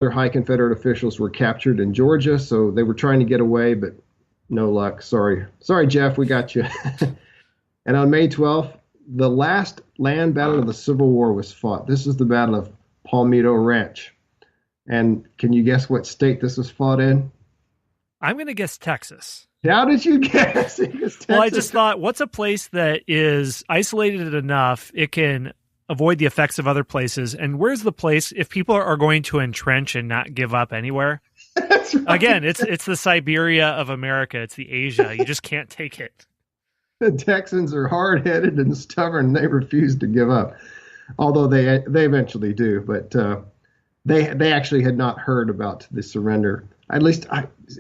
high Confederate officials were captured in Georgia, so they were trying to get away, but no luck. Sorry, Jeff, we got you. And on May 12th, the last land battle of the Civil War was fought. This is the Battle of Palmito Ranch. And can you guess what state this was fought in? I'm going to guess Texas. How did you guess? Well, I just thought, what's a place that is isolated enough it can avoid the effects of other places? And where's the place if people are going to entrench and not give up anywhere? That's right. Again, it's the Siberia of America. It's the Asia. You just can't take it. The Texans are hard-headed and stubborn. They refuse to give up, although they eventually do. But they actually had not heard about the surrender. At least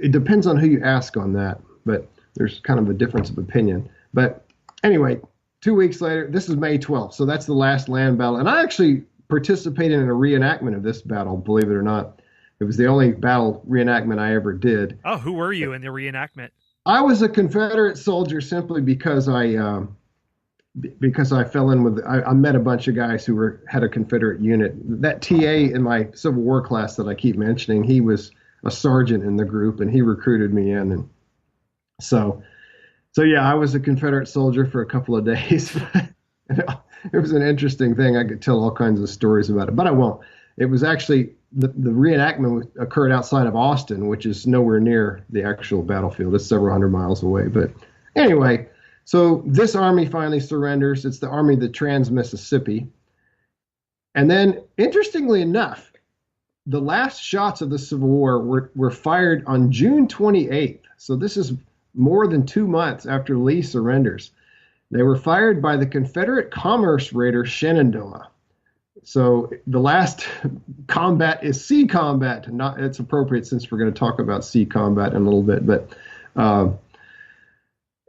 it depends on who you ask on that. But there's kind of a difference of opinion. But anyway, 2 weeks later, this is May 12th, so that's the last land battle. And I actually participated in a reenactment of this battle, believe it or not. It was the only battle reenactment I ever did. Oh, who were you in the reenactment? I was a Confederate soldier simply because I fell in with. I met a bunch of guys who had a Confederate unit. That TA in my Civil War class that I keep mentioning, he was a sergeant in the group, and he recruited me in, and so yeah, I was a Confederate soldier for a couple of days. It was an interesting thing. I could tell all kinds of stories about it, but I won't. It was actually the reenactment occurred outside of Austin, which is nowhere near the actual battlefield. It's several hundred miles away. But anyway, so this army finally surrenders. It's the Army of the Trans-Mississippi. And then, interestingly enough, the last shots of the Civil War were fired on June 28th. So this is more than 2 months after Lee surrenders. They were fired by the Confederate commerce raider Shenandoah. So the last combat is sea combat. It's appropriate since we're going to talk about sea combat in a little bit. But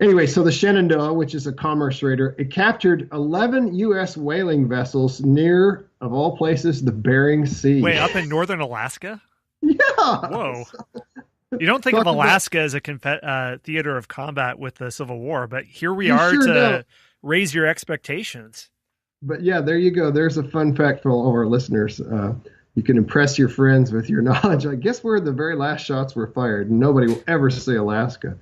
anyway, so the Shenandoah, which is a commerce raider, it captured 11 U.S. whaling vessels near, of all places, the Bering Sea. Wait, up in northern Alaska? Yeah. Whoa. You don't think of Alaska as a theater of combat with the Civil War, but here we are sure to raise your expectations. But yeah, there you go. There's a fun fact for all of our listeners. You can impress your friends with your knowledge. I guess where the very last shots were fired. Nobody will ever say Alaska.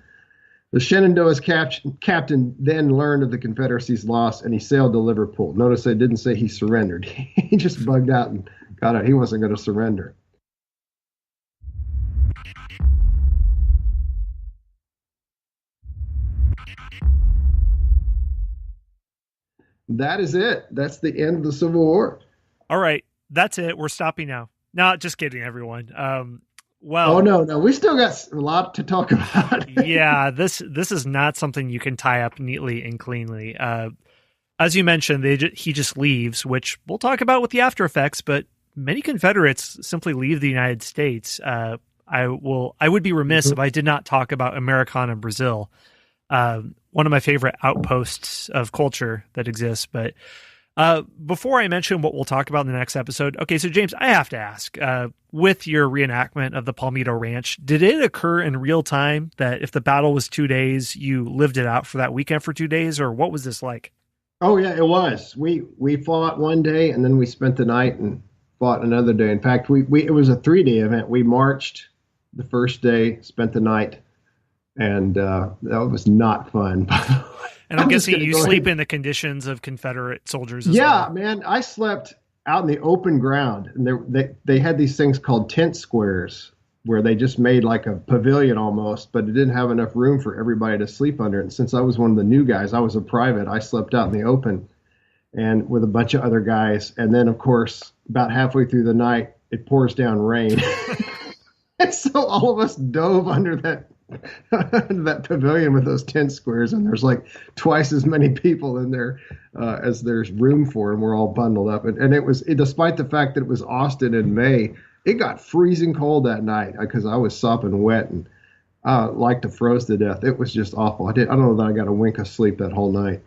The Shenandoah's captain then learned of the Confederacy's loss, and he sailed to Liverpool. Notice they didn't say he surrendered. He just bugged out and got out. He wasn't going to surrender. That is it. That's the end of the Civil War. All right. That's it. We're stopping now. No, just kidding, everyone. Oh, no. We still got a lot to talk about. Yeah, this is not something you can tie up neatly and cleanly. As you mentioned, he just leaves, which we'll talk about with the after effects, but many Confederates simply leave the United States. I would be remiss if I did not talk about Americana Brazil. One of my favorite outposts of culture that exists. But before I mention what we'll talk about in the next episode, okay, so James, I have to ask, with your reenactment of the Palmito Ranch, did it occur in real time that if the battle was 2 days, you lived it out for that weekend for 2 days, or what was this like? Oh, yeah, it was. We fought one day, and then we spent the night and fought another day. In fact, it was a 3-day event. We marched the first day, spent the night, and that was not fun. And I'm guessing you sleep in the conditions of Confederate soldiers as well. Yeah, man, I slept out in the open ground. And they had these things called tent squares where they just made like a pavilion almost, but it didn't have enough room for everybody to sleep under it. And since I was one of the new guys, I was a private, I slept out in the open and with a bunch of other guys. And then, of course, about halfway through the night, it pours down rain. And so all of us dove under that pavilion with those tent squares, and there's like twice as many people in there as there's room for, and we're all bundled up. And it was, despite the fact that it was Austin in May, it got freezing cold that night because I was sopping wet and like to froze to death. It was just awful. I don't know that I got a wink of sleep that whole night.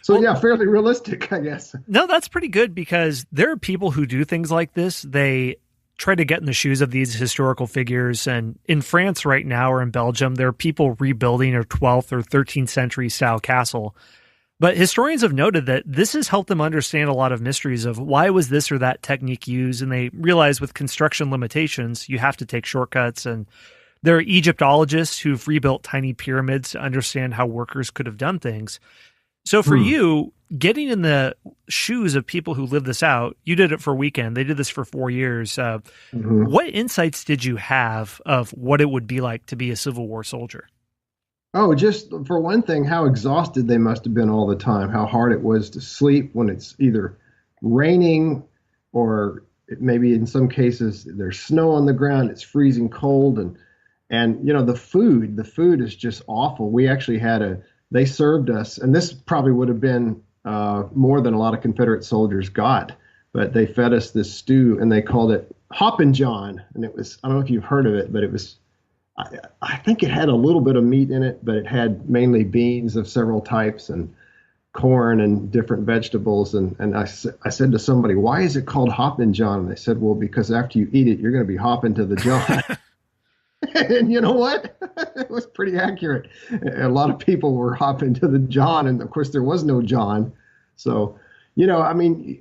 So yeah, fairly realistic, I guess. No, that's pretty good because there are people who do things like this. They try to get in the shoes of these historical figures. And in France right now, or in Belgium, there are people rebuilding a 12th or 13th century style castle But historians have noted that this has helped them understand a lot of mysteries of why was this or that technique used, and they realize with construction limitations, you have to take shortcuts. And there are Egyptologists who've rebuilt tiny pyramids to understand how workers could have done things. So for you, getting in the shoes of people who lived this out, you did it for a weekend. They did this for 4 years. What insights did you have of what it would be like to be a Civil War soldier? Oh, just for one thing, how exhausted they must have been all the time, how hard it was to sleep when it's either raining or maybe in some cases there's snow on the ground, it's freezing cold. And you know, the food is just awful. We actually they served us, and this probably would have been more than a lot of Confederate soldiers got, but they fed us this stew and they called it Hoppin John. And it was, I don't know if you've heard of it, but it was, I think it had a little bit of meat in it, but it had mainly beans of several types and corn and different vegetables. And I said to somebody, why is it called Hoppin John? And they said, well, because after you eat it, you're going to be hopping to the John. And you know what? It was pretty accurate. A lot of people were hopping to the John, and of course there was no John. So, you know, I mean,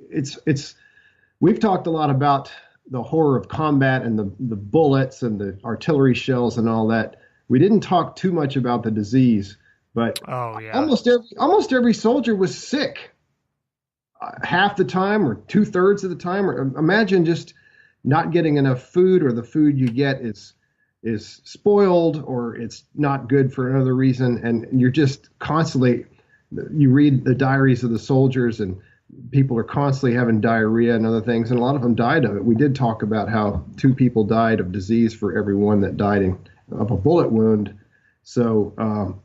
we've talked a lot about the horror of combat and the bullets and the artillery shells and all that. We didn't talk too much about the disease, but almost every soldier was sick half the time or 2/3 of the time. Or imagine just not getting enough food, or the food you get is spoiled or it's not good for another reason. And you're just constantly, you read the diaries of the soldiers and people are constantly having diarrhea and other things. And a lot of them died of it. We did talk about how 2 people died of disease for every one that died of a bullet wound. So,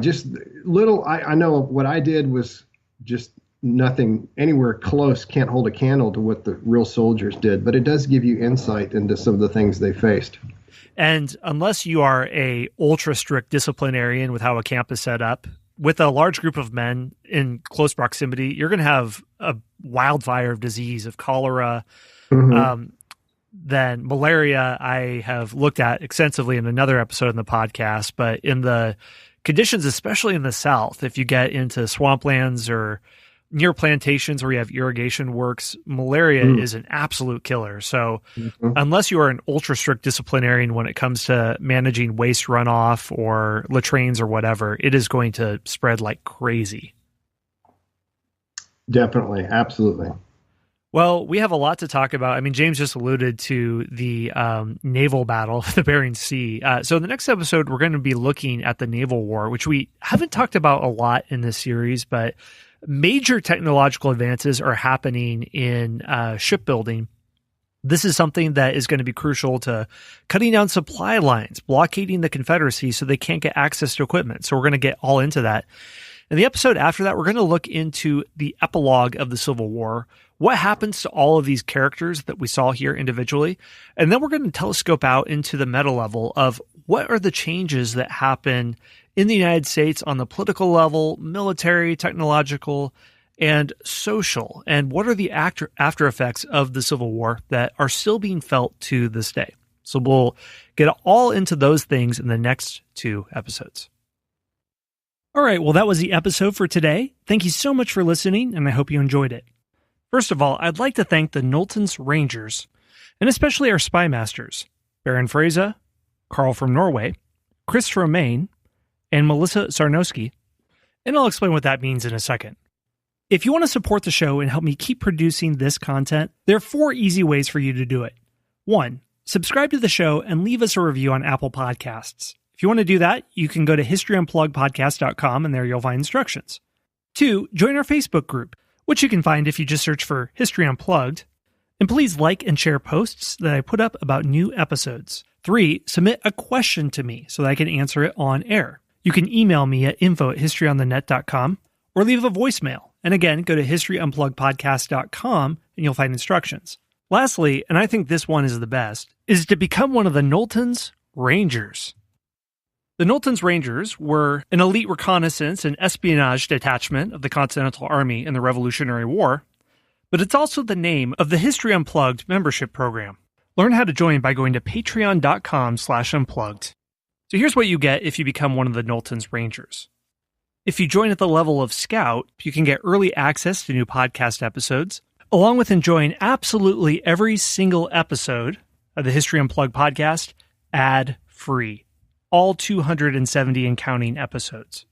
just little, I know what I did was just nothing anywhere close, can't hold a candle to what the real soldiers did, but it does give you insight into some of the things they faced. And unless you are a ultra strict disciplinarian with how a camp is set up, with a large group of men in close proximity, you're going to have a wildfire of disease, of cholera, then malaria. I have looked at extensively in another episode in the podcast, but in the conditions, especially in the South, if you get into swamplands or near plantations where you have irrigation works, malaria is an absolute killer. So unless you are an ultra strict disciplinarian when it comes to managing waste runoff or latrines or whatever, it is going to spread like crazy. Definitely. Absolutely. Well, we have a lot to talk about. I mean, James just alluded to the naval battle of the Bering Sea. So in the next episode, we're going to be looking at the Naval War, which we haven't talked about a lot in this series, but major technological advances are happening in shipbuilding. This is something that is going to be crucial to cutting down supply lines, blockading the Confederacy so they can't get access to equipment. So we're going to get all into that. In the episode after that, we're going to look into the epilogue of the Civil War, what happens to all of these characters that we saw here individually, and then we're going to telescope out into the meta level of what are the changes that happen in the United States on the political level, military, technological, and social, and what are the after effects of the Civil War that are still being felt to this day. So we'll get all into those things in the next 2 episodes. All right, well, that was the episode for today. Thank you so much for listening, and I hope you enjoyed it. First of all, I'd like to thank the Knowlton's Rangers, and especially our spy masters, Baron Freyza, Carl from Norway, Chris from Maine, and Melissa Sarnowski, and I'll explain what that means in a second. If you want to support the show and help me keep producing this content, there are 4 easy ways for you to do it. 1, subscribe to the show and leave us a review on Apple Podcasts. If you want to do that, you can go to historyunpluggedpodcast.com and there you'll find instructions. 2, join our Facebook group, which you can find if you just search for History Unplugged. And please like and share posts that I put up about new episodes. 3, submit a question to me so that I can answer it on air. You can email me at info@historyonthenet.com or leave a voicemail. And again, go to historyunpluggedpodcast.com and you'll find instructions. Lastly, and I think this one is the best, is to become one of the Knowlton's Rangers. The Knowlton's Rangers were an elite reconnaissance and espionage detachment of the Continental Army in the Revolutionary War, but it's also the name of the History Unplugged membership program. Learn how to join by going to patreon.com/unplugged. So here's what you get if you become one of the Knowlton's Rangers. If you join at the level of Scout, you can get early access to new podcast episodes, along with enjoying absolutely every single episode of the History Unplugged podcast ad-free. All 270 and counting episodes.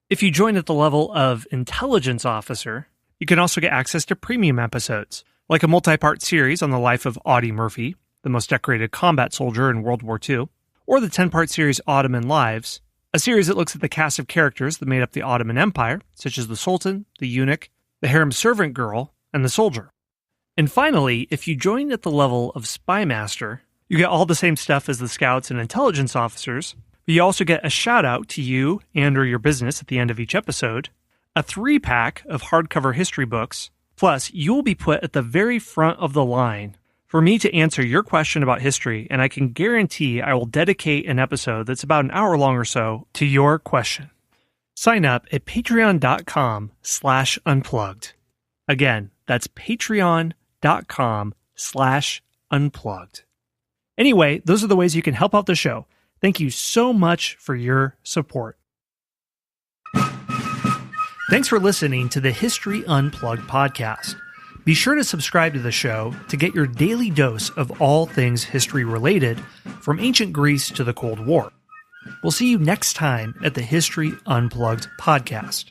If you join at the level of Intelligence Officer, you can also get access to premium episodes, like a multi-part series on the life of Audie Murphy, the most decorated combat soldier in World War II, or the 10-part series Ottoman Lives, a series that looks at the cast of characters that made up the Ottoman Empire, such as the Sultan, the Eunuch, the harem servant girl, and the soldier. And finally, if you join at the level of Spy Master, you get all the same stuff as the Scouts and Intelligence Officers, but you also get a shout-out to you and or your business at the end of each episode, a 3-pack of hardcover history books, plus you will be put at the very front of the line for me to answer your question about history, and I can guarantee I will dedicate an episode that's about an hour long or so to your question. Sign up at patreon.com/unplugged. Again, that's patreon.com/unplugged. Anyway, those are the ways you can help out the show. Thank you so much for your support. Thanks for listening to the History Unplugged podcast. Be sure to subscribe to the show to get your daily dose of all things history related, from ancient Greece to the Cold War. We'll see you next time at the History Unplugged podcast.